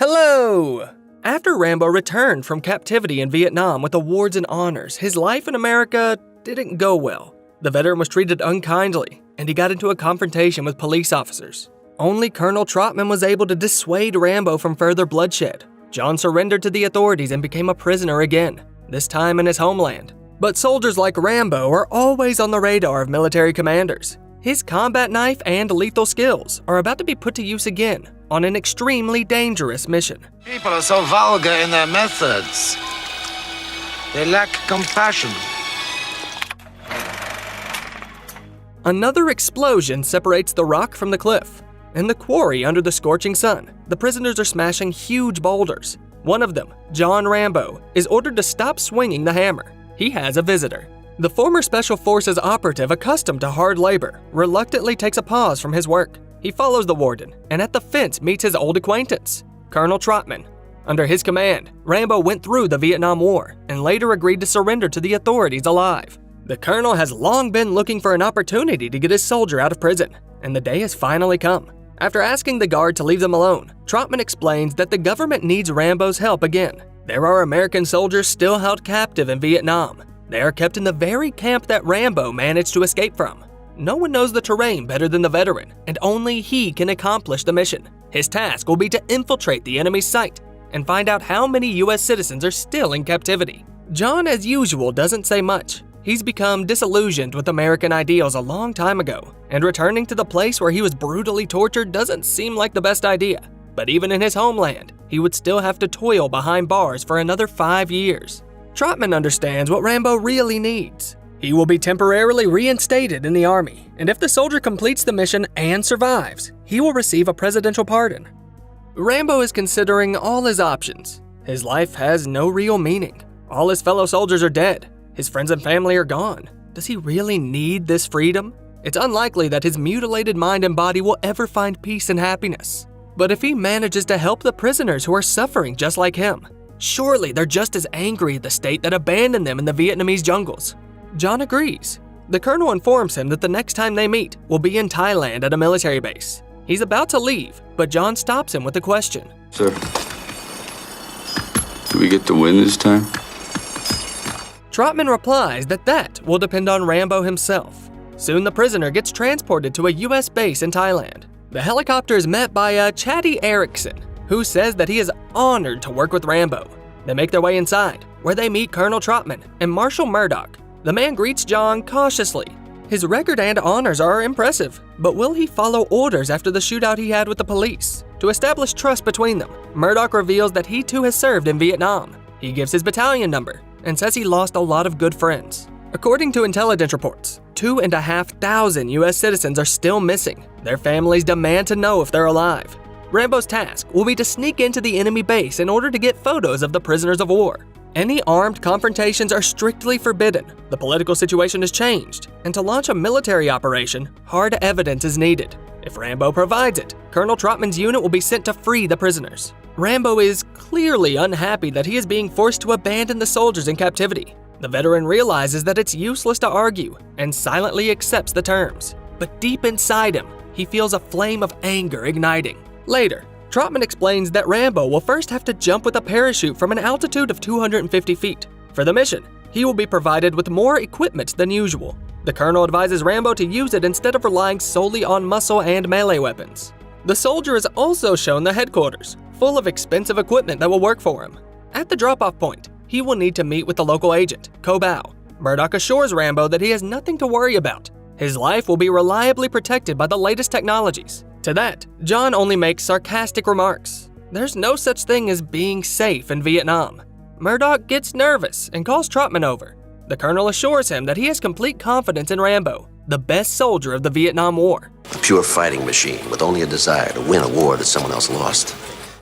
Hello! After Rambo returned from captivity in Vietnam with awards and honors, his life in America didn't go well. The veteran was treated unkindly, and he got into a confrontation with police officers. Only Colonel Trotman was able to dissuade Rambo from further bloodshed. John surrendered to the authorities and became a prisoner again, this time in his homeland. But soldiers like Rambo are always on the radar of military commanders. His combat knife and lethal skills are about to be put to use again on an extremely dangerous mission. People are so vulgar in their methods. They lack compassion. Another explosion separates the rock from the cliff. In the quarry under the scorching sun, the prisoners are smashing huge boulders. One of them, John Rambo, is ordered to stop swinging the hammer. He has a visitor. The former Special Forces operative accustomed to hard labor reluctantly takes a pause from his work. He follows the warden and at the fence meets his old acquaintance, Colonel Trotman. Under his command, Rambo went through the Vietnam War and later agreed to surrender to the authorities alive. The colonel has long been looking for an opportunity to get his soldier out of prison, and the day has finally come. After asking the guard to leave them alone, Trotman explains that the government needs Rambo's help again. There are American soldiers still held captive in Vietnam. They are kept in the very camp that Rambo managed to escape from. No one knows the terrain better than the veteran, and only he can accomplish the mission. His task will be to infiltrate the enemy's site and find out how many US citizens are still in captivity. John, as usual, doesn't say much. He's become disillusioned with American ideals a long time ago, and returning to the place where he was brutally tortured doesn't seem like the best idea. But even in his homeland, he would still have to toil behind bars for another 5 years. Trotman understands what Rambo really needs. He will be temporarily reinstated in the army, and if the soldier completes the mission and survives, he will receive a presidential pardon. Rambo is considering all his options. His life has no real meaning. All his fellow soldiers are dead. His friends and family are gone. Does he really need this freedom? It's unlikely that his mutilated mind and body will ever find peace and happiness. But if he manages to help the prisoners who are suffering just like him, surely they're just as angry at the state that abandoned them in the Vietnamese jungles. John agrees. The colonel informs him that the next time they meet will be in Thailand at a military base. He's about to leave, but John stops him with a question. Sir, do we get to win this time? Trotman replies that will depend on Rambo himself. Soon the prisoner gets transported to a US base in Thailand. The helicopter is met by a chatty Erickson, who says that he is honored to work with Rambo. They make their way inside, where they meet Colonel Trotman and Marshal Murdoch. The man greets John cautiously. His record and honors are impressive, but will he follow orders after the shootout he had with the police? To establish trust between them, Murdoch reveals that he too has served in Vietnam. He gives his battalion number and says he lost a lot of good friends. According to intelligence reports, 2,500 US citizens are still missing. Their families demand to know if they're alive. Rambo's task will be to sneak into the enemy base in order to get photos of the prisoners of war. Any armed confrontations are strictly forbidden. The political situation has changed, and to launch a military operation, hard evidence is needed. If Rambo provides it, Colonel Trotman's unit will be sent to free the prisoners. Rambo is clearly unhappy that he is being forced to abandon the soldiers in captivity. The veteran realizes that it's useless to argue and silently accepts the terms. But deep inside him, he feels a flame of anger igniting. Later, Trotman explains that Rambo will first have to jump with a parachute from an altitude of 250 feet. For the mission, he will be provided with more equipment than usual. The colonel advises Rambo to use it instead of relying solely on muscle and melee weapons. The soldier is also shown the headquarters, full of expensive equipment that will work for him. At the drop-off point, he will need to meet with the local agent, Ko Bao. Murdoch assures Rambo that he has nothing to worry about. His life will be reliably protected by the latest technologies. To that, John only makes sarcastic remarks. There's no such thing as being safe in Vietnam. Murdoch gets nervous and calls Trotman over. The colonel assures him that he has complete confidence in Rambo, the best soldier of the Vietnam War. A pure fighting machine with only a desire to win a war that someone else lost.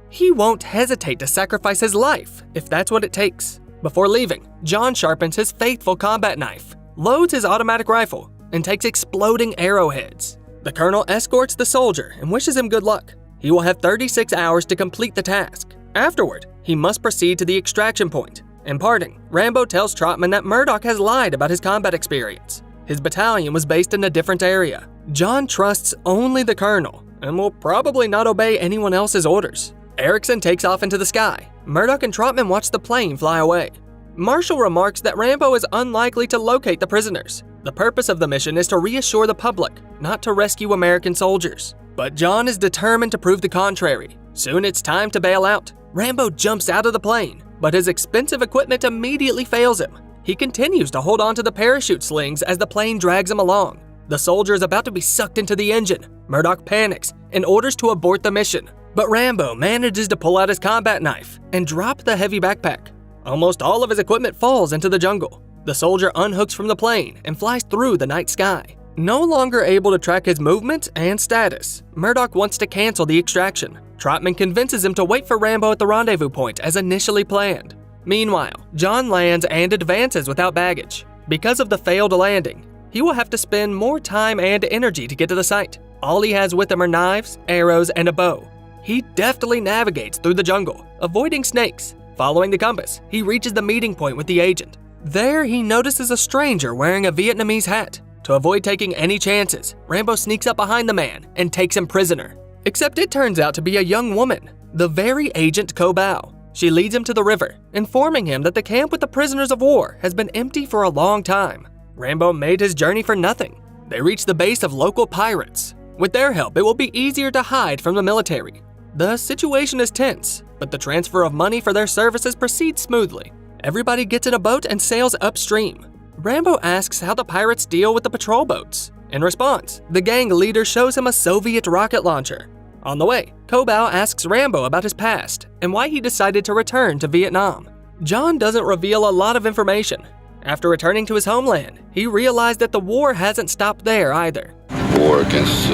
He won't hesitate to sacrifice his life if that's what it takes. Before leaving, John sharpens his faithful combat knife, loads his automatic rifle, and takes exploding arrowheads. The colonel escorts the soldier and wishes him good luck. He will have 36 hours to complete the task. Afterward, he must proceed to the extraction point. In parting, Rambo tells Trotman that Murdoch has lied about his combat experience. His battalion was based in a different area. John trusts only the colonel and will probably not obey anyone else's orders. Erickson takes off into the sky. Murdoch and Trotman watch the plane fly away. Marshall remarks that Rambo is unlikely to locate the prisoners. The purpose of the mission is to reassure the public, not to rescue American soldiers. But John is determined to prove the contrary. Soon it's time to bail out. Rambo jumps out of the plane, but his expensive equipment immediately fails him. He continues to hold on to the parachute slings as the plane drags him along. The soldier is about to be sucked into the engine. Murdoch panics and orders to abort the mission. But Rambo manages to pull out his combat knife and drop the heavy backpack. Almost all of his equipment falls into the jungle. The soldier unhooks from the plane and flies through the night sky. No longer able to track his movement and status, Murdoch wants to cancel the extraction. Trotman convinces him to wait for Rambo at the rendezvous point as initially planned. Meanwhile, John lands and advances without baggage. Because of the failed landing, he will have to spend more time and energy to get to the site. All he has with him are knives, arrows, and a bow. He deftly navigates through the jungle, avoiding snakes. Following the compass, he reaches the meeting point with the agent. There, he notices a stranger wearing a Vietnamese hat. To avoid taking any chances, Rambo sneaks up behind the man and takes him prisoner. Except it turns out to be a young woman, the very agent Ko Bao. She leads him to the river, informing him that the camp with the prisoners of war has been empty for a long time. Rambo made his journey for nothing. They reach the base of local pirates. With their help, it will be easier to hide from the military. The situation is tense, but the transfer of money for their services proceeds smoothly. Everybody gets in a boat and sails upstream. Rambo asks how the pirates deal with the patrol boats. In response, the gang leader shows him a Soviet rocket launcher. On the way, Ko Bao asks Rambo about his past and why he decided to return to Vietnam. John doesn't reveal a lot of information. After returning to his homeland, he realized that the war hasn't stopped there either. War against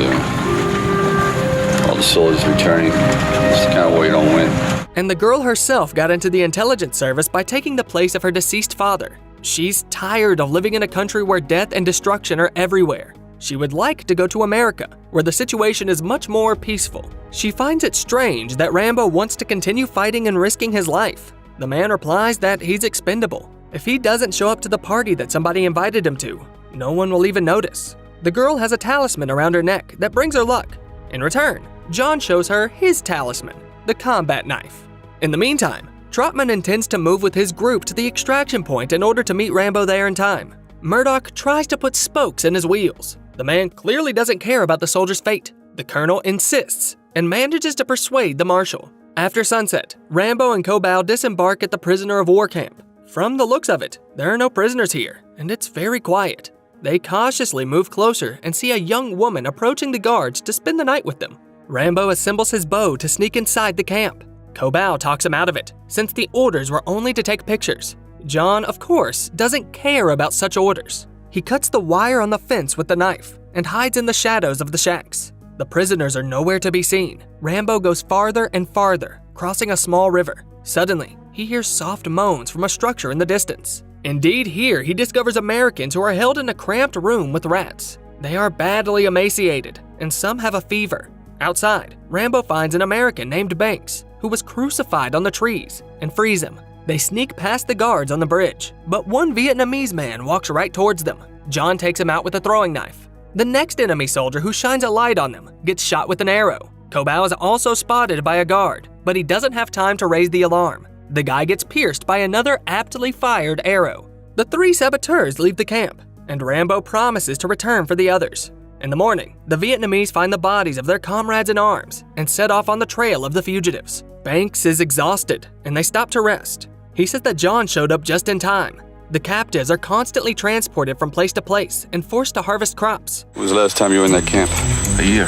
all the soldiers returning. It's the kind of war you don't win. And the girl herself got into the intelligence service by taking the place of her deceased father. She's tired of living in a country where death and destruction are everywhere. She would like to go to America, where the situation is much more peaceful. She finds it strange that Rambo wants to continue fighting and risking his life. The man replies that he's expendable. If he doesn't show up to the party that somebody invited him to, no one will even notice. The girl has a talisman around her neck that brings her luck. In return, John shows her his talisman, the combat knife. In the meantime, Trotman intends to move with his group to the extraction point in order to meet Rambo there in time. Murdoch tries to put spokes in his wheels. The man clearly doesn't care about the soldier's fate. The colonel insists and manages to persuade the marshal. After sunset, Rambo and Ko Bao disembark at the prisoner of war camp. From the looks of it, there are no prisoners here, and it's very quiet. They cautiously move closer and see a young woman approaching the guards to spend the night with them. Rambo assembles his bow to sneak inside the camp. Ko Bao talks him out of it, since the orders were only to take pictures. John, of course, doesn't care about such orders. He cuts the wire on the fence with the knife and hides in the shadows of the shacks. The prisoners are nowhere to be seen. Rambo goes farther and farther, crossing a small river. Suddenly, he hears soft moans from a structure in the distance. Indeed, here he discovers Americans who are held in a cramped room with rats. They are badly emaciated, and some have a fever. Outside, Rambo finds an American named Banks, who was crucified on the trees, and frees him. They sneak past the guards on the bridge, but one Vietnamese man walks right towards them. John takes him out with a throwing knife. The next enemy soldier who shines a light on them gets shot with an arrow. Ko Bao is also spotted by a guard, but he doesn't have time to raise the alarm. The guy gets pierced by another aptly fired arrow. The three saboteurs leave the camp, and Rambo promises to return for the others. In the morning, the Vietnamese find the bodies of their comrades in arms and set off on the trail of the fugitives. Banks is exhausted, and they stop to rest. He says that John showed up just in time. The captives are constantly transported from place to place and forced to harvest crops. When was the last time you were in that camp? A year.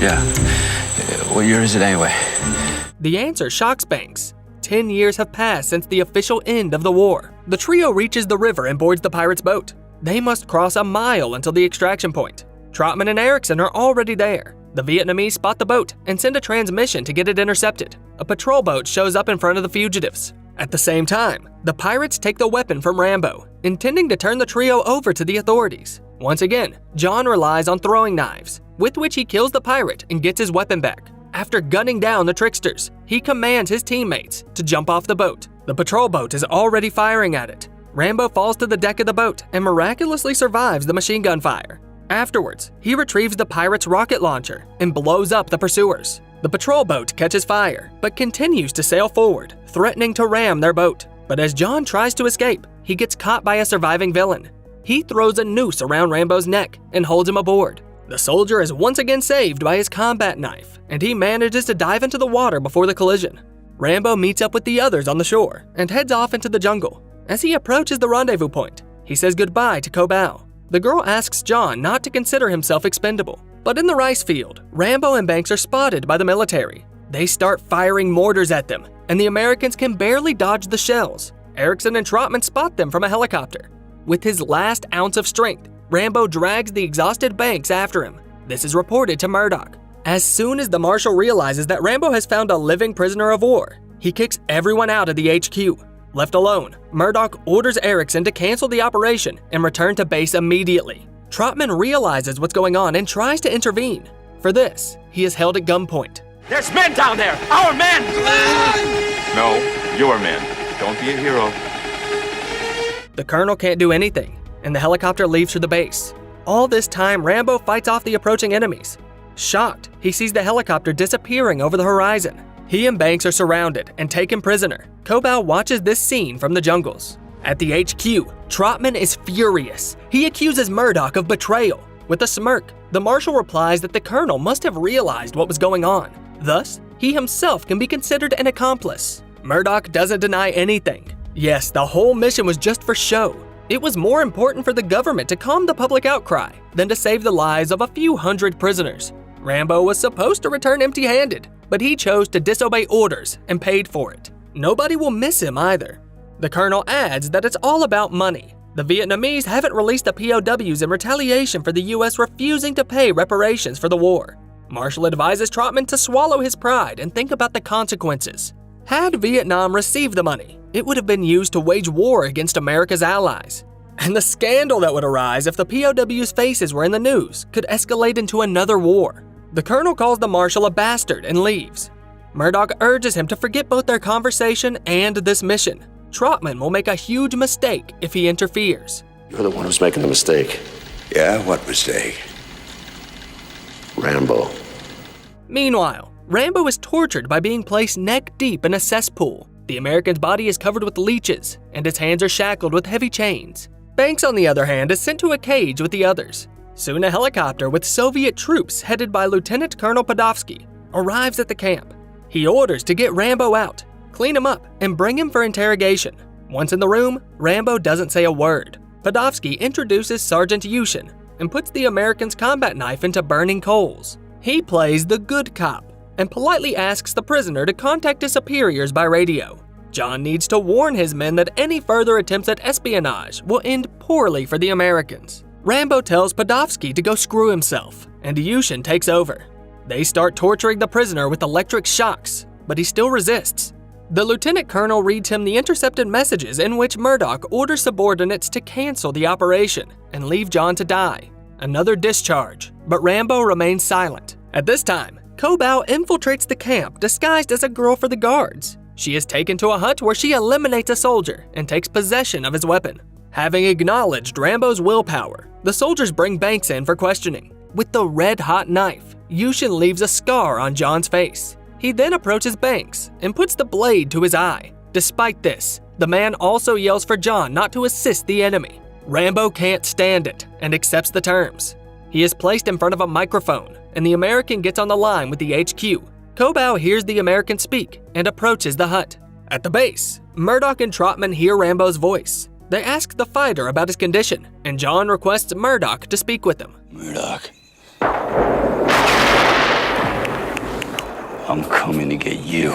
Yeah. What year is it anyway? The answer shocks Banks. 10 years have passed since the official end of the war. The trio reaches the river and boards the pirates' boat. They must cross a mile until the extraction point. Trotman and Erickson are already there. The Vietnamese spot the boat and send a transmission to get it intercepted. A patrol boat shows up in front of the fugitives. At the same time, the pirates take the weapon from Rambo, intending to turn the trio over to the authorities. Once again, John relies on throwing knives, with which he kills the pirate and gets his weapon back. After gunning down the tricksters, he commands his teammates to jump off the boat. The patrol boat is already firing at it. Rambo falls to the deck of the boat and miraculously survives the machine gun fire. Afterwards, he retrieves the pirate's rocket launcher and blows up the pursuers. The patrol boat catches fire, but continues to sail forward, threatening to ram their boat. But as John tries to escape, he gets caught by a surviving villain. He throws a noose around Rambo's neck and holds him aboard. The soldier is once again saved by his combat knife, and he manages to dive into the water before the collision. Rambo meets up with the others on the shore and heads off into the jungle. As he approaches the rendezvous point, he says goodbye to Kobau. The girl asks John not to consider himself expendable. But in the rice field, Rambo and Banks are spotted by the military. They start firing mortars at them, and the Americans can barely dodge the shells. Erickson and Trotman spot them from a helicopter. With his last ounce of strength, Rambo drags the exhausted Banks after him. This is reported to Murdoch. As soon as the marshal realizes that Rambo has found a living prisoner of war, he kicks everyone out of the HQ. Left alone, Murdoch orders Erickson to cancel the operation and return to base immediately. Trotman realizes what's going on and tries to intervene. For this, he is held at gunpoint. There's men down there! Our men! No, your men. Don't be a hero. The colonel can't do anything, and the helicopter leaves for the base. All this time, Rambo fights off the approaching enemies. Shocked, he sees the helicopter disappearing over the horizon. He and Banks are surrounded and taken prisoner. Kobau watches this scene from the jungles. At the HQ, Trotman is furious. He accuses Murdoch of betrayal. With a smirk, the marshal replies that the colonel must have realized what was going on. Thus, he himself can be considered an accomplice. Murdoch doesn't deny anything. Yes, the whole mission was just for show. It was more important for the government to calm the public outcry than to save the lives of a few hundred prisoners. Rambo was supposed to return empty-handed, but he chose to disobey orders and paid for it. Nobody will miss him either. The colonel adds that it's all about money. The Vietnamese haven't released the POWs in retaliation for the US refusing to pay reparations for the war. Marshall advises Trotman to swallow his pride and think about the consequences. Had Vietnam received the money, it would have been used to wage war against America's allies. And the scandal that would arise if the POWs' faces were in the news could escalate into another war. The colonel calls the marshal a bastard and leaves. Murdoch urges him to forget both their conversation and this mission. Trotman will make a huge mistake if he interferes. You're the one who's making the mistake. Yeah, what mistake? Rambo. Meanwhile, Rambo is tortured by being placed neck deep in a cesspool. The American's body is covered with leeches, and his hands are shackled with heavy chains. Banks, on the other hand, is sent to a cage with the others. Soon a helicopter with Soviet troops headed by Lieutenant Colonel Podofsky arrives at the camp. He orders to get Rambo out, clean him up, and bring him for interrogation. Once in the room, Rambo doesn't say a word. Podofsky introduces Sergeant Yushin and puts the American's combat knife into burning coals. He plays the good cop and politely asks the prisoner to contact his superiors by radio. John needs to warn his men that any further attempts at espionage will end poorly for the Americans. Rambo tells Podofsky to go screw himself, and Yushin takes over. They start torturing the prisoner with electric shocks, but he still resists. The lieutenant colonel reads him the intercepted messages in which Murdoch orders subordinates to cancel the operation and leave John to die. Another discharge, but Rambo remains silent. At this time, Kobau infiltrates the camp disguised as a girl for the guards. She is taken to a hut where she eliminates a soldier and takes possession of his weapon. Having acknowledged Rambo's willpower, the soldiers bring Banks in for questioning. With the red-hot knife, Yushin leaves a scar on John's face. He then approaches Banks and puts the blade to his eye. Despite this, the man also yells for John not to assist the enemy. Rambo can't stand it and accepts the terms. He is placed in front of a microphone, and the American gets on the line with the HQ. Kobau hears the American speak and approaches the hut. At the base, Murdoch and Trotman hear Rambo's voice. They ask the fighter about his condition, and John requests Murdoch to speak with him. Murdoch. I'm coming to get you.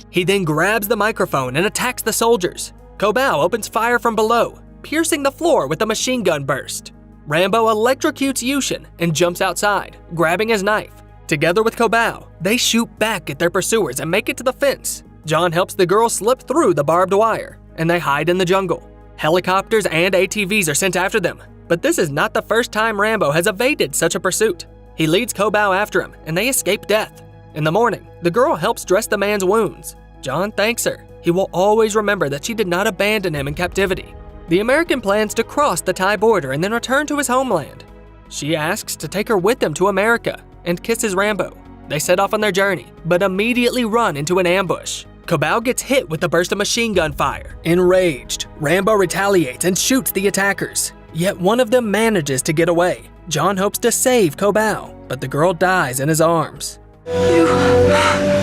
He then grabs the microphone and attacks the soldiers. Kobau opens fire from below, piercing the floor with a machine gun burst. Rambo electrocutes Yushin and jumps outside, grabbing his knife. Together with Kobau, they shoot back at their pursuers and make it to the fence. John helps the girl slip through the barbed wire, and they hide in the jungle. Helicopters and ATVs are sent after them, but this is not the first time Rambo has evaded such a pursuit. He leads Kobau after him, and they escape death. In the morning, the girl helps dress the man's wounds. John thanks her. He will always remember that she did not abandon him in captivity. The American plans to cross the Thai border and then return to his homeland. She asks to take her with them to America and kisses Rambo. They set off on their journey, but immediately run into an ambush. Cobao gets hit with a burst of machine gun fire. Enraged, Rambo retaliates and shoots the attackers. Yet one of them manages to get away. John hopes to save Cobao, but the girl dies in his arms. You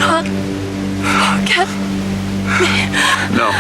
not forget me. No.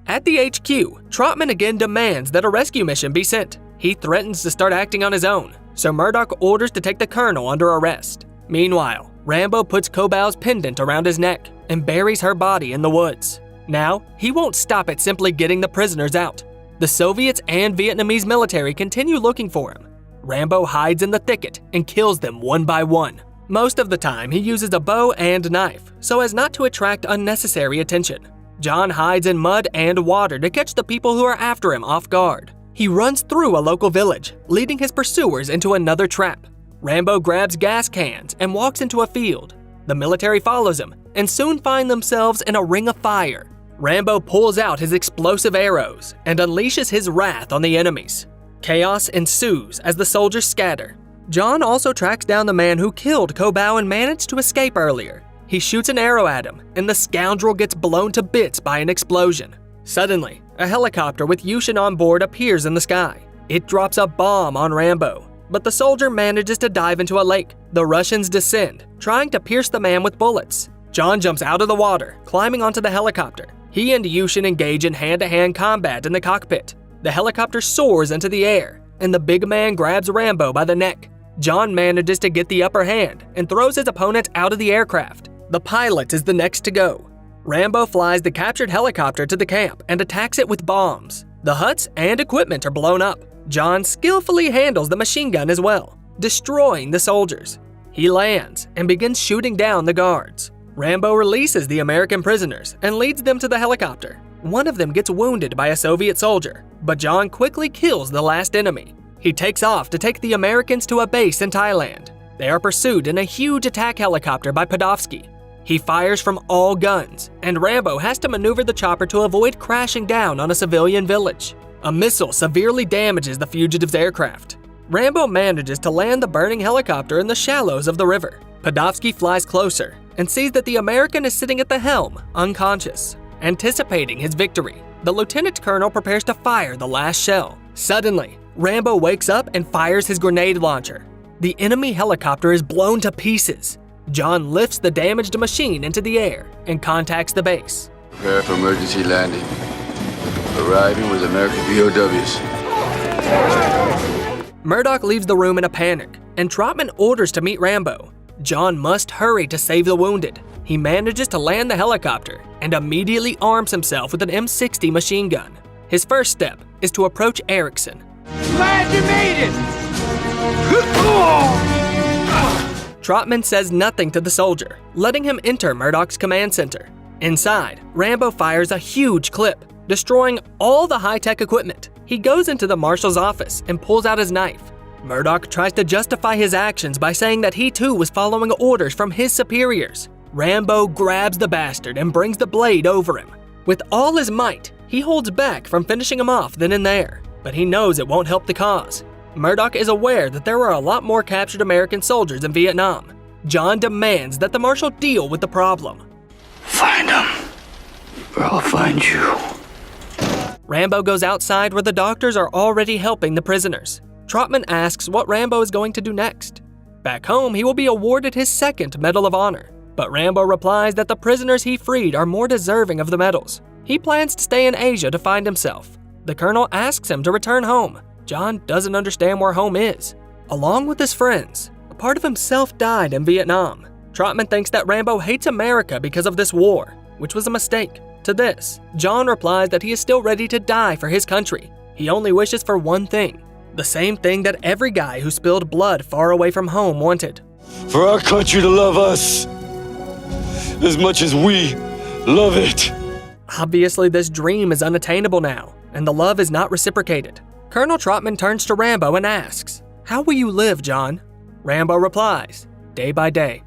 At the HQ, Trotman again demands that a rescue mission be sent. He threatens to start acting on his own, so Murdoch orders to take the colonel under arrest. Meanwhile, Rambo puts Cobao's pendant around his neck and buries her body in the woods. Now, he won't stop at simply getting the prisoners out. The Soviets and Vietnamese military continue looking for him. Rambo hides in the thicket and kills them one by one. Most of the time, he uses a bow and knife so as not to attract unnecessary attention. John hides in mud and water to catch the people who are after him off guard. He runs through a local village, leading his pursuers into another trap. Rambo grabs gas cans and walks into a field. The military follows him and soon find themselves in a ring of fire. Rambo pulls out his explosive arrows and unleashes his wrath on the enemies. Chaos ensues as the soldiers scatter. John also tracks down the man who killed Cobao and managed to escape earlier. He shoots an arrow at him, and the scoundrel gets blown to bits by an explosion. Suddenly, a helicopter with Yushin on board appears in the sky. It drops a bomb on Rambo, but the soldier manages to dive into a lake. The Russians descend, trying to pierce the man with bullets. John jumps out of the water, climbing onto the helicopter. He and Yushin engage in hand-to-hand combat in the cockpit. The helicopter soars into the air, and the big man grabs Rambo by the neck. John manages to get the upper hand and throws his opponent out of the aircraft. The pilot is the next to go. Rambo flies the captured helicopter to the camp and attacks it with bombs. The huts and equipment are blown up. John skillfully handles the machine gun as well, destroying the soldiers. He lands and begins shooting down the guards. Rambo releases the American prisoners and leads them to the helicopter. One of them gets wounded by a Soviet soldier, but John quickly kills the last enemy. He takes off to take the Americans to a base in Thailand. They are pursued in a huge attack helicopter by Podolsky. He fires from all guns, and Rambo has to maneuver the chopper to avoid crashing down on a civilian village. A missile severely damages the fugitive's aircraft. Rambo manages to land the burning helicopter in the shallows of the river. Podolsky flies closer and sees that the American is sitting at the helm, unconscious. Anticipating his victory, the lieutenant colonel prepares to fire the last shell. Suddenly, Rambo wakes up and fires his grenade launcher. The enemy helicopter is blown to pieces. John lifts the damaged machine into the air and contacts the base. Prepare for emergency landing. Arriving with American POWs. Murdoch leaves the room in a panic, and Trotman orders to meet Rambo. John must hurry to save the wounded. He manages to land the helicopter and immediately arms himself with an M60 machine gun. His first step is to approach Erickson. Glad you made it! Trotman says nothing to the soldier, letting him enter Murdoch's command center. Inside, Rambo fires a huge clip, destroying all the high-tech equipment. He goes into the marshal's office and pulls out his knife. Murdoch tries to justify his actions by saying that he too was following orders from his superiors. Rambo grabs the bastard and brings the blade over him. With all his might, he holds back from finishing him off then and there, but he knows it won't help the cause. Murdoch is aware that there were a lot more captured American soldiers in Vietnam. John demands that the marshal deal with the problem. Find them, or I'll find you. Rambo goes outside where the doctors are already helping the prisoners. Trotman asks what Rambo is going to do next. Back home, he will be awarded his second Medal of Honor, but Rambo replies that the prisoners he freed are more deserving of the medals. He plans to stay in Asia to find himself. The colonel asks him to return home. John doesn't understand where home is. Along with his friends, a part of himself died in Vietnam. Trotman thinks that Rambo hates America because of this war, which was a mistake. To this, John replies that he is still ready to die for his country. He only wishes for one thing, the same thing that every guy who spilled blood far away from home wanted. For our country to love us as much as we love it. Obviously, this dream is unattainable now, and the love is not reciprocated. Colonel Trotman turns to Rambo and asks, "How will you live, John?" Rambo replies, "Day by day."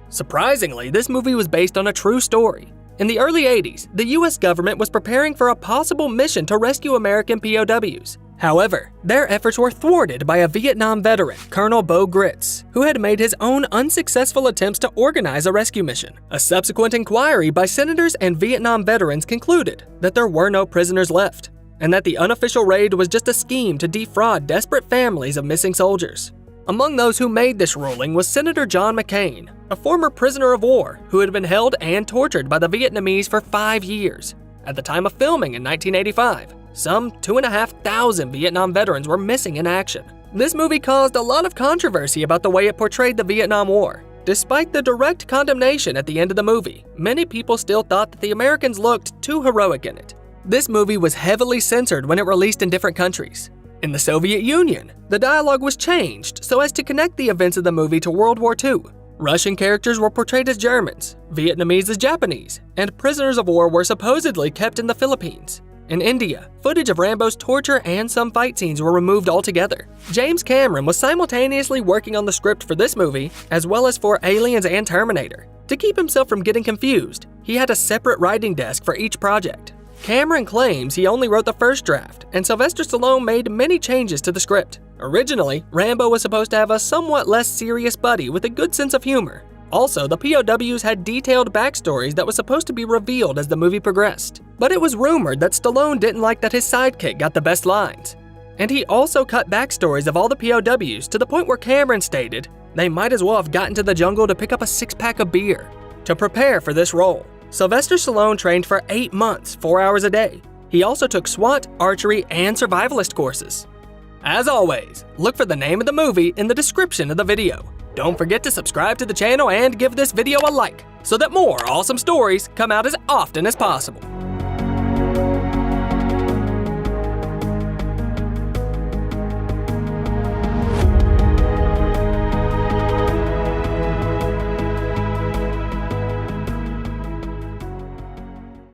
Surprisingly, this movie was based on a true story. In the early 80s, the US government was preparing for a possible mission to rescue American POWs. However, their efforts were thwarted by a Vietnam veteran, Colonel Bo Gritz, who had made his own unsuccessful attempts to organize a rescue mission. A subsequent inquiry by senators and Vietnam veterans concluded that there were no prisoners left, and that the unofficial raid was just a scheme to defraud desperate families of missing soldiers. Among those who made this ruling was Senator John McCain, a former prisoner of war who had been held and tortured by the Vietnamese for 5 years. At the time of filming in 1985, some 2,500 Vietnam veterans were missing in action. This movie caused a lot of controversy about the way it portrayed the Vietnam War. Despite the direct condemnation at the end of the movie, many people still thought that the Americans looked too heroic in it. This movie was heavily censored when it released in different countries. In the Soviet Union, the dialogue was changed so as to connect the events of the movie to World War II. Russian characters were portrayed as Germans, Vietnamese as Japanese, and prisoners of war were supposedly kept in the Philippines. In India, footage of Rambo's torture and some fight scenes were removed altogether. James Cameron was simultaneously working on the script for this movie, as well as for Aliens and Terminator. To keep himself from getting confused, he had a separate writing desk for each project. Cameron claims he only wrote the first draft, and Sylvester Stallone made many changes to the script. Originally, Rambo was supposed to have a somewhat less serious buddy with a good sense of humor. Also, the POWs had detailed backstories that was supposed to be revealed as the movie progressed. But it was rumored that Stallone didn't like that his sidekick got the best lines. And he also cut backstories of all the POWs to the point where Cameron stated they might as well have gotten to the jungle to pick up a 6-pack of beer. To prepare for this role, Sylvester Stallone trained for 8 months, 4 hours a day. He also took SWAT, archery, and survivalist courses. As always, look for the name of the movie in the description of the video. Don't forget to subscribe to the channel and give this video a like so that more awesome stories come out as often as possible.